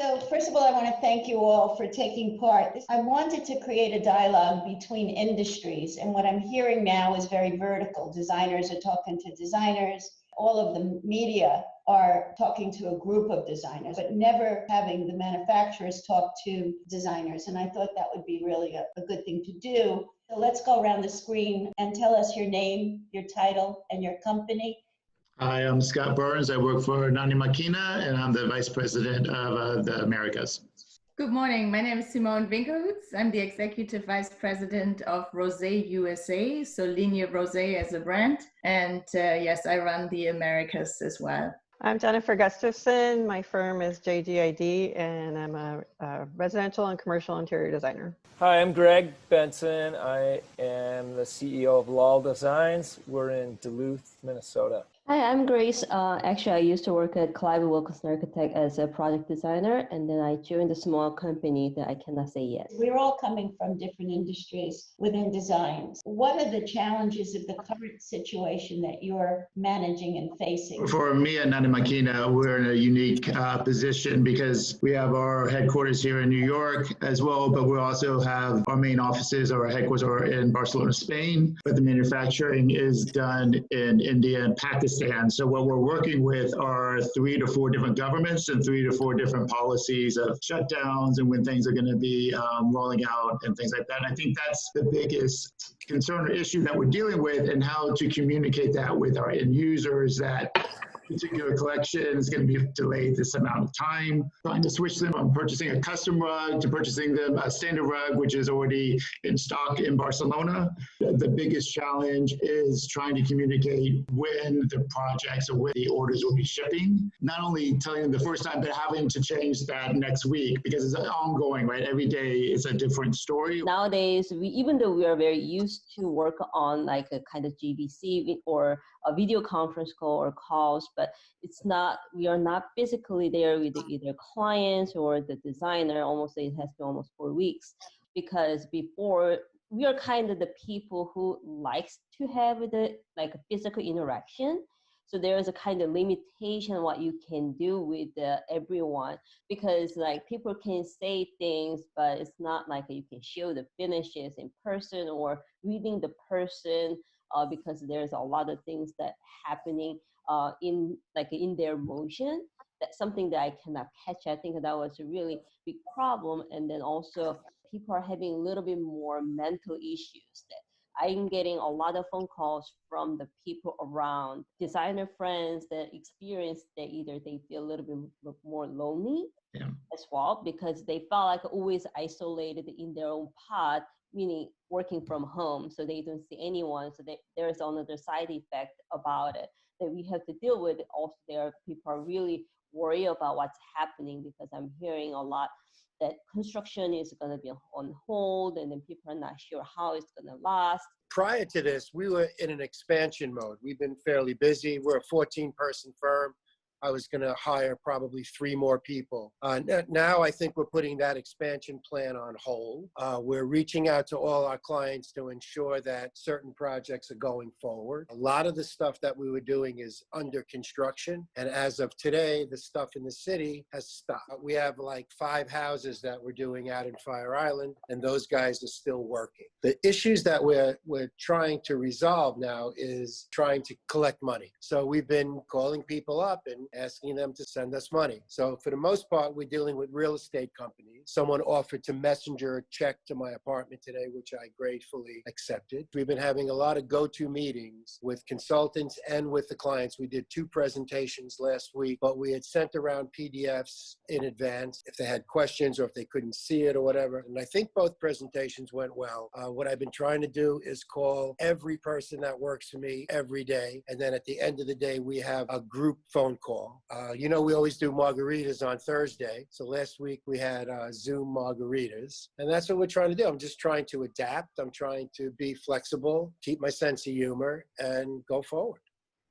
So first of all, I want to thank you all for taking part. I wanted to create a dialogue between industries, and what I'm hearing now is very vertical. Designers are talking to designers. All of the media are talking to a group of designers, but never having the manufacturers talk to designers. And I thought that would be really a good thing to do. So let's go around the screen and tell us your name, your title, and your company. Hi, I'm Scott Burns. I work for nanimarquina, and I'm the Vice President of the Americas. Good morning. My name is Simone Vingerhoets. I'm the Executive Vice President of Roset USA, so Ligne Roset as a brand. And yes, I run the Americas as well. I'm Jennifer Gustafson. My firm is JGID, and I'm a residential and commercial interior designer. Hi, I'm Greg Benson. I am the CEO of Loll Designs. We're in Duluth, Minnesota. Hi, I'm Grace. Actually, I used to work at Clive, Wilkinson Architect as a project designer, and then I joined a small company that I cannot say yet. We're all coming from different industries within designs. What are the challenges of the current situation that you're managing and facing? For me at nanimarquina, we're in a unique position because we have our headquarters here in New York as well, but we also have our main offices or our headquarters are in Barcelona, Spain, but the manufacturing is done in India and Pakistan. So what we're working with are 3 to 4 different governments and 3 to 4 different policies of shutdowns and when things are going to be rolling out and things like that. And I think that's the biggest concern or issue that we're dealing with, and how to communicate that with our end users, that particular collection is going to be delayed this amount of time. Trying to switch them from purchasing a custom rug to purchasing them a standard rug, which is already in stock in Barcelona. The biggest challenge is trying to communicate when the projects or when the orders will be shipping. Not only telling them the first time, but having to change that next week because it's ongoing, right? Every day is a different story. Nowadays, even though we are very used to work on like a kind of GBC or a video conference call or calls, but we are not physically there with either clients or the designer. It has been almost 4 weeks, because before we are kind of the people who likes to have like a physical interaction. So there is a kind of limitation what you can do with everyone, because like people can say things, but it's not like you can show the finishes in person or reading the person, because there's a lot of things that happening in their motion. That's something that I cannot catch. I think that was a really big problem. And then also people are having a little bit more mental issues. That I'm getting a lot of phone calls from the people around, designer friends that experience that either they feel a little bit more lonely as well, because they felt like always isolated in their own pod, meaning working from home, so they don't see anyone. So there's another side effect about it that we have to deal with. Also, people are really worried about what's happening, because I'm hearing a lot that construction is going to be on hold, and then people are not sure how it's going to last. Prior to this, we were in an expansion mode. We've been fairly busy. We're a 14-person firm. I was going to hire probably 3 more people. Now I think we're putting that expansion plan on hold. We're reaching out to all our clients to ensure that certain projects are going forward. A lot of the stuff that we were doing is under construction. And as of today, the stuff in the city has stopped. We have like 5 houses that we're doing out in Fire Island, and those guys are still working. The issues that we're trying to resolve now is trying to collect money. So we've been calling people up and asking them to send us money. So for the most part, we're dealing with real estate companies. Someone offered to messenger a check to my apartment today, which I gratefully accepted. We've been having a lot of go-to meetings with consultants and with the clients. We did 2 presentations last week, but we had sent around PDFs in advance if they had questions or if they couldn't see it or whatever. And I think both presentations went well. What I've been trying to do is call every person that works for me every day. And then at the end of the day, we have a group phone call. We always do margaritas on Thursday. So last week we had Zoom margaritas. And that's what we're trying to do. I'm just trying to adapt. I'm trying to be flexible, keep my sense of humor, and go forward.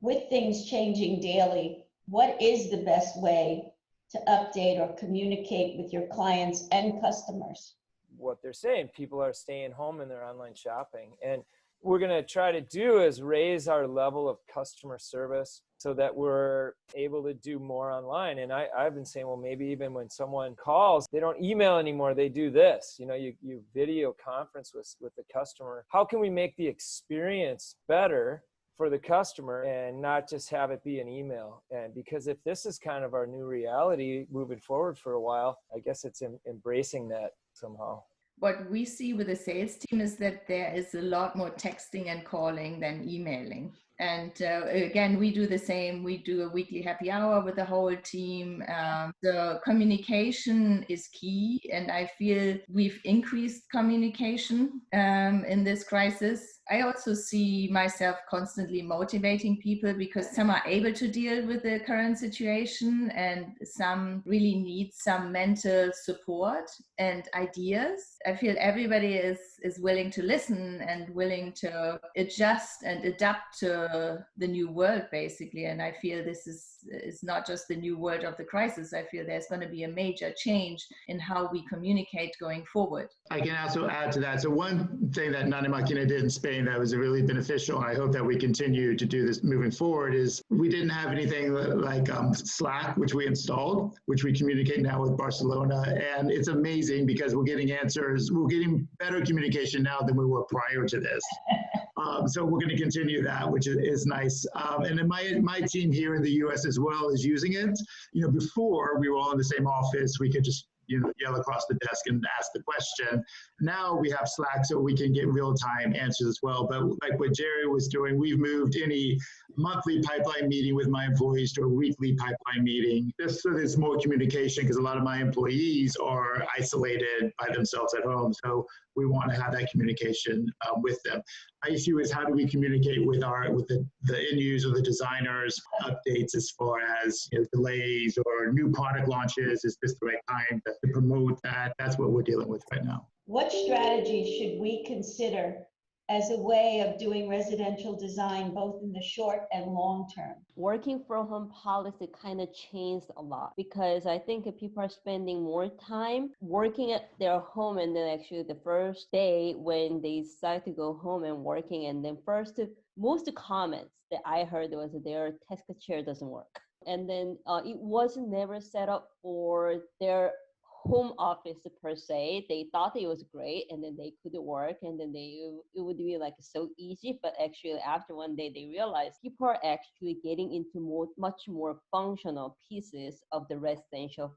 With things changing daily, what is the best way to update or communicate with your clients and customers? What they're saying, people are staying home and they're online shopping. And we're going to try to do is raise our level of customer service so that we're able to do more online. And I've been saying, well, maybe even when someone calls, they don't email anymore, they do this. You know, you video conference with the customer. How can we make the experience better for the customer and not just have it be an email? And because if this is kind of our new reality moving forward for a while, I guess it's embracing that somehow. What we see with the sales team is that there is a lot more texting and calling than emailing. And again, we do the same. We do a weekly happy hour with the whole team. The communication is key, and I feel we've increased communication in this crisis. I also see myself constantly motivating people because some are able to deal with the current situation and some really need some mental support and ideas. I feel everybody is willing to listen and willing to adjust and adapt to the new world, basically. And I feel this is not just the new world of the crisis. I feel there's going to be a major change in how we communicate going forward. I can also add to that. So one thing that nanimarquina did in Spain that was really beneficial, and I hope that we continue to do this moving forward, is we didn't have anything like Slack, which we installed, which we communicate now with Barcelona. And it's amazing because we're getting answers. We're getting better communication now than we were prior to this. So we're going to continue that, which is nice. And then my team here in the US as well is using it. You know, before we were all in the same office, we could just yell across the desk and ask the question. Now we have Slack so we can get real-time answers as well. But like what Jerry was doing, we've moved any monthly pipeline meeting with my employees to a weekly pipeline meeting, just so there's more communication, because a lot of my employees are isolated by themselves at home. So we want to have that communication with them. My issue is, how do we communicate with the end user, the designers, updates as far as delays or new product launches? Is this the right time to promote that? That's what we're dealing with right now. What strategies should we consider as a way of doing residential design, both in the short and long term? Working from home policy kind of changed a lot, because I think people are spending more time working at their home, and then actually the first day when they decide to go home and working, and then most comments that I heard was that their desk chair doesn't work. And then it wasn't never set up for their home office per se. They thought it was great, and then they could work, and then it would be like so easy. But actually after one day they realized people are actually getting into much more functional pieces of the residential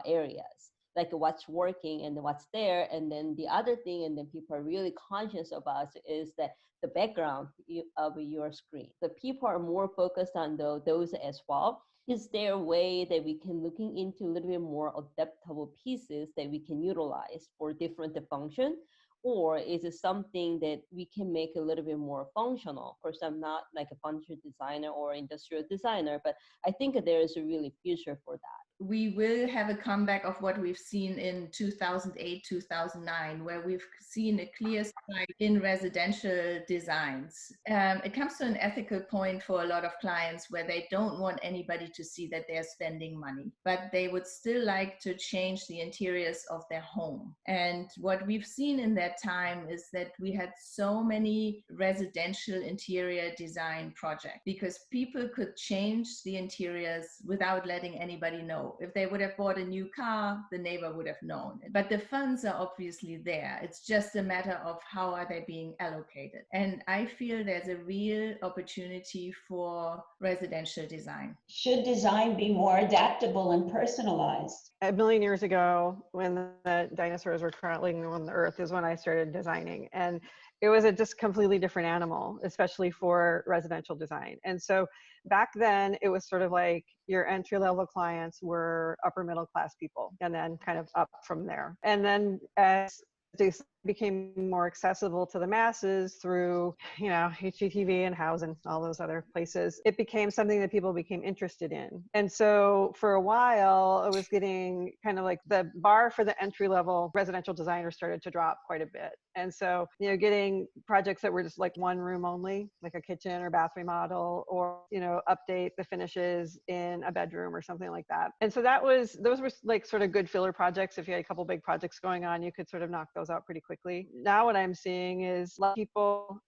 areas, like what's working and what's there. And then the other thing, and then people are really conscious about, is that the background of your screen. The people are more focused on those as well. Is there a way that we can looking into a little bit more adaptable pieces that we can utilize for different function? Or is it something that we can make a little bit more functional? Of course, I'm not like a functional designer or industrial designer, but I think there is a really future for that. We will have a comeback of what we've seen in 2008, 2009, where we've seen a clear spike in residential designs. It comes to an ethical point for a lot of clients where they don't want anybody to see that they're spending money, but they would still like to change the interiors of their home. And what we've seen in that time is that we had so many residential interior design projects because people could change the interiors without letting anybody know. If they would have bought a new car, the neighbor would have known. But the funds are obviously there. It's just a matter of how are they being allocated. And I feel there's a real opportunity for residential design. Should design be more adaptable and personalized? A million years ago, when the dinosaurs were crawling on the earth, is when I started designing. And it was a just completely different animal, especially for residential design. And so back then, it was sort of like your entry-level clients were upper middle class people, and then kind of up from there. And then as they became more accessible to the masses through, HGTV and House and all those other places, it became something that people became interested in. And so for a while, it was getting kind of like the bar for the entry-level residential designer started to drop quite a bit. And so, getting projects that were just like one room only, like a kitchen or bath remodel, or, update the finishes in a bedroom or something like that. And so those were like sort of good filler projects. If you had a couple big projects going on, you could sort of knock those out pretty quickly. quickly. Now what I'm seeing is a lot of people,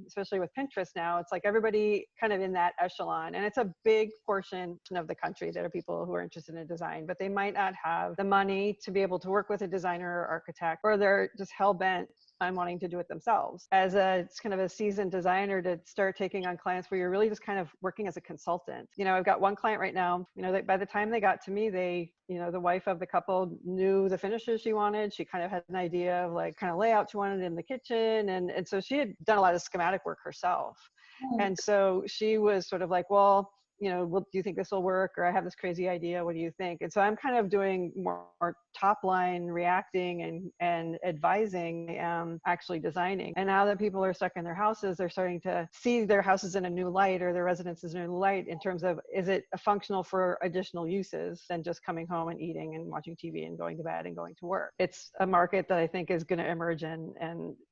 especially with Pinterest now, it's like everybody kind of in that echelon. And it's a big portion of the country that are people who are interested in design, but they might not have the money to be able to work with a designer or architect, or they're just hell-bent on wanting to do it themselves. As it's kind of a seasoned designer, to start taking on clients where you're really just kind of working as a consultant. I've got one client right now, that by the time they got to me, the wife of the couple knew the finishes she wanted. She kind of had an idea of like kind of layout she wanted in the kitchen. And so she had done a lot of schematic work herself. And so she was sort of like, well, do you think this will work? Or I have this crazy idea. What do you think? And so I'm kind of doing more top line reacting and advising, actually designing. And now that people are stuck in their houses, they're starting to see their houses in a new light, or their residences in a new light, in terms of, is it functional for additional uses than just coming home and eating and watching TV and going to bed and going to work? It's a market that I think is going to emerge and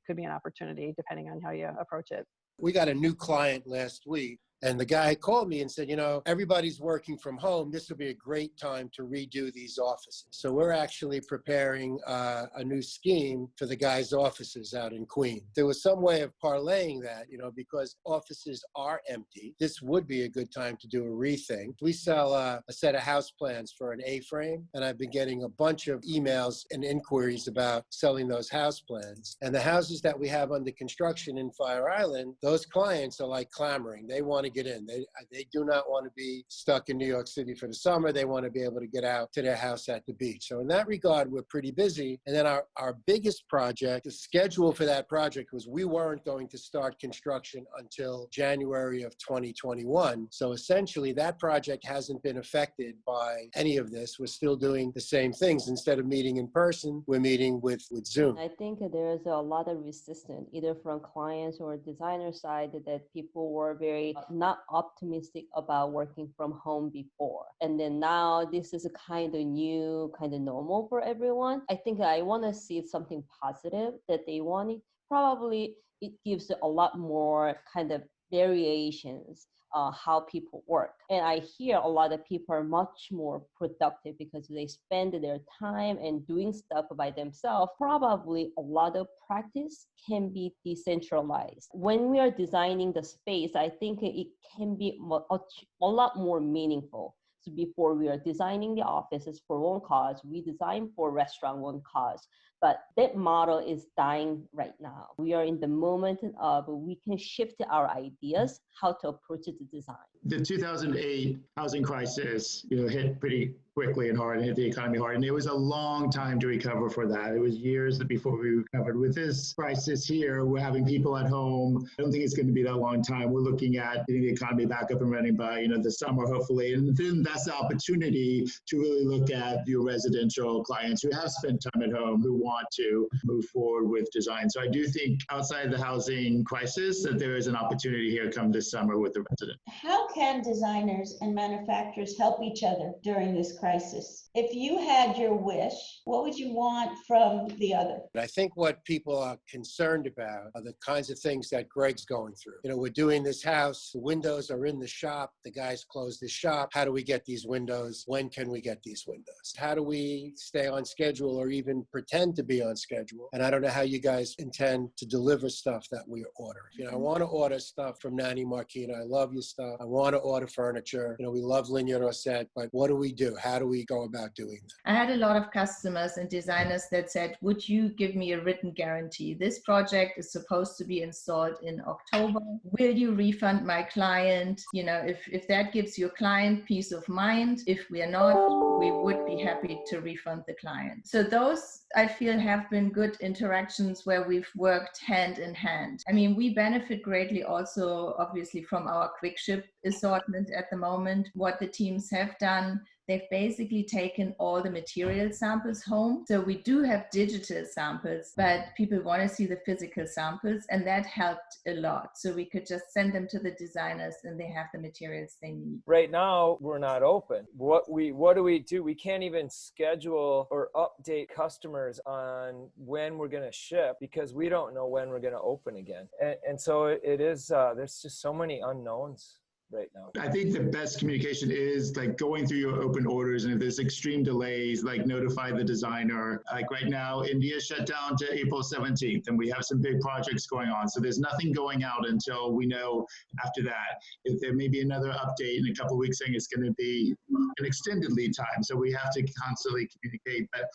could be an opportunity depending on how you approach it. We got a new client last week. And the guy called me and said, everybody's working from home. This would be a great time to redo these offices. So we're actually preparing a new scheme for the guys' offices out in Queens. There was some way of parlaying that, because offices are empty. This would be a good time to do a rethink. We sell a set of house plans for an A-frame, and I've been getting a bunch of emails and inquiries about selling those house plans. And the houses that we have under construction in Fire Island, those clients are like clamoring. They want to get in. They do not want to be stuck in New York City for the summer. They want to be able to get out to their house at the beach. So in that regard, we're pretty busy. And then our biggest project, the schedule for that project was we weren't going to start construction until January of 2021. So essentially that project hasn't been affected by any of this. We're still doing the same things. Instead of meeting in person, we're meeting with Zoom. I think there's a lot of resistance, either from clients or designer side, that people were very not optimistic about working from home before. And then now this is a kind of new, kind of normal for everyone. I think I want to see something positive that they want it. Probably it gives a lot more kind of variations how people work. And I hear a lot of people are much more productive because they spend their time and doing stuff by themselves. Probably a lot of practice can be decentralized. When we are designing the space, I think it can be a lot more meaningful. So before we are designing the offices for one cause, we design for restaurant one cause. But that model is dying right now. We are in the moment of we can shift our ideas, how to approach the design. The 2008 housing crisis, hit pretty quickly and hard and hit the economy hard. And it was a long time to recover for that. It was years before we recovered. With this crisis here, we're having people at home. I don't think it's going to be that long time. We're looking at getting the economy back up and running by, the summer, hopefully. And then that's the opportunity to really look at your residential clients who have spent time at home, who want to move forward with design. So I do think outside the housing crisis that there is an opportunity here come this summer with the resident. How can designers and manufacturers help each other during this crisis? If you had your wish, what would you want from the other? I think what people are concerned about are the kinds of things that Greg's going through. We're doing this house, the windows are in the shop, the guys closed the shop. How do we get these windows? When can we get these windows? How do we stay on schedule or even pretend to be on schedule? And I don't know how you guys intend to deliver stuff that we order. I want to order stuff from nanimarquina. I love your stuff. I want to order furniture. We love Ligne and Roset, but what do we do? How do we go about doing that? I had a lot of customers and designers that said, would you give me a written guarantee? This project is supposed to be installed in October. Will you refund my client? If that gives your client peace of mind. If we are not, we would be happy to refund the client. So those, I feel, have been good interactions where we've worked hand in hand. We benefit greatly also, obviously, from our quick ship assortment at the moment. What the teams have done, they've basically taken all the material samples home. So we do have digital samples, but people want to see the physical samples, and that helped a lot. So we could just send them to the designers and they have the materials they need. Right now, we're not open. What do we do? We can't even schedule or update customers on when we're going to ship because we don't know when we're going to open again. And so it is, there's just so many unknowns right now? I think the best communication is like going through your open orders, and if there's extreme delays, like notify the designer. Like right now, India shut down to April 17th, and we have some big projects going on. So there's nothing going out until we know after that. If there may be another update in a couple of weeks saying it's going to be an extended lead time. So we have to constantly communicate. But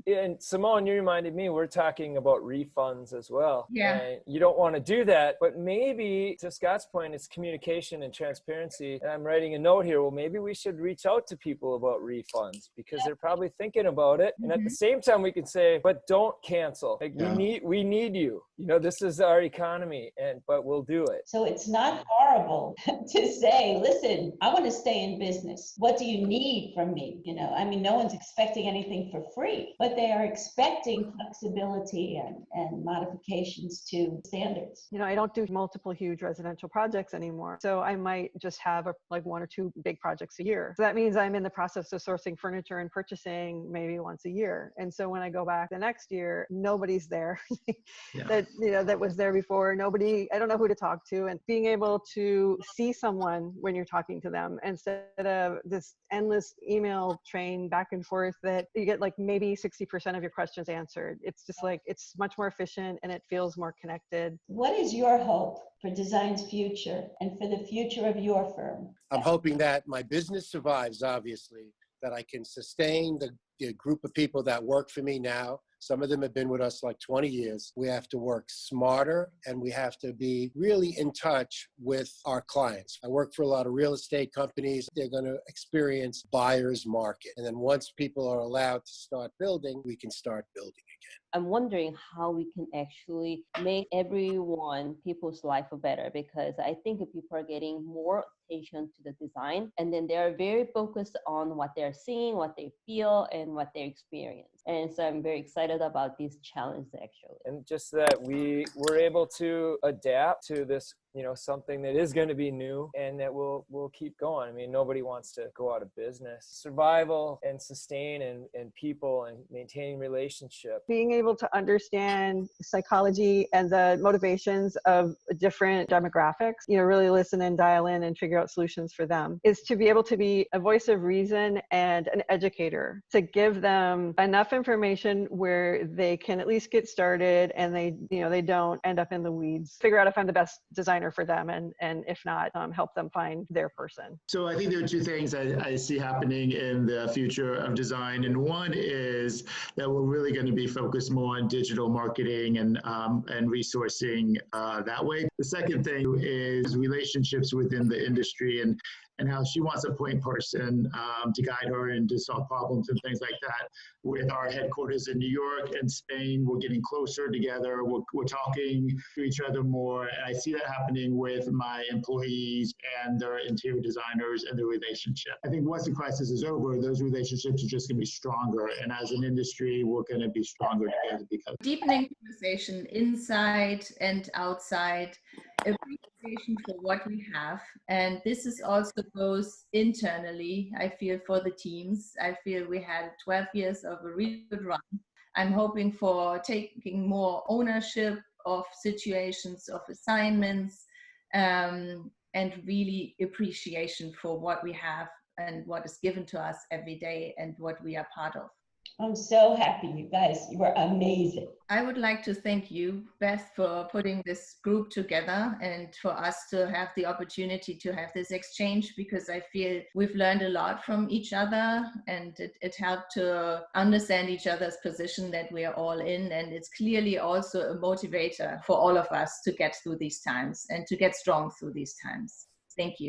and Simone, you reminded me, we're talking about refunds as well. Yeah. And you don't want to do that, but maybe to Scott's point, it's communication and transparency. And I'm writing a note here. Well, maybe we should reach out to people about refunds because they're probably thinking about it. And at the same time, we can say, but don't cancel. Like we need you. You know, this is our economy, but we'll do it. So it's not horrible to say, listen, I want to stay in business. What do you need from me? You know, I mean, no one's expecting anything for free, but they are expecting flexibility and modifications to standards. You know, I don't do multiple huge residential projects anymore. So I might just have like 1 or 2 big projects a year. So that means I'm in the process of sourcing furniture and purchasing maybe once a year. And so when I go back the next year, nobody's there that was there before. Nobody, I don't know who to talk to. And being able to see someone when you're talking to them instead of this endless email train back and forth that you get like maybe 60% of your questions answered. It's just like, it's much more efficient and it feels more connected. What is your hope for design's future and for the future of your firm? I'm hoping that my business survives, obviously, that I can sustain the group of people that work for me now. Some of them have been with us like 20 years. We have to work smarter and we have to be really in touch with our clients. I work for a lot of real estate companies. They're going to experience buyer's market. And then once people are allowed to start building, we can start building again. I'm wondering how we can actually make people's life better, because I think people are getting more attention to the design, and then they're very focused on what they're seeing, what they feel, and what they experience. And so I'm very excited about these challenges actually. And just that we were able to adapt to this, you know, something that is going to be new and that will keep going. I mean, nobody wants to go out of business. Survival and sustain and people and maintaining relationship. Being able to understand psychology and the motivations of different demographics, you know, really listen and dial in and figure out solutions for them, is to be able to be a voice of reason and an educator, to give them enough information where they can at least get started and they don't end up in the weeds. Figure out if I'm the best designer for them, and if not, help them find their person. So I think there are 2 things I see happening in the future of design. And one is that we're really going to be focused more on digital marketing and resourcing that way. The second thing is relationships within the industry and how she wants a point person to guide her and to solve problems and things like that. With our headquarters in New York and Spain, we're getting closer together. We're talking to each other more. And I see that happening with my employees and their interior designers and the relationship. I think once the crisis is over, those relationships are just going to be stronger. And as an industry, we're going to be stronger together because deepening conversation inside and outside, appreciation for what we have. And this is also goes internally, I feel, for the teams. I feel we had 12 years of a really good run. I'm hoping for taking more ownership of situations, of assignments, and really appreciation for what we have and what is given to us every day and what we are part of. I'm so happy, you guys. You were amazing. I would like to thank you, Beth, for putting this group together and for us to have the opportunity to have this exchange, because I feel we've learned a lot from each other, and it helped to understand each other's position that we are all in. And it's clearly also a motivator for all of us to get through these times and to get strong through these times. Thank you.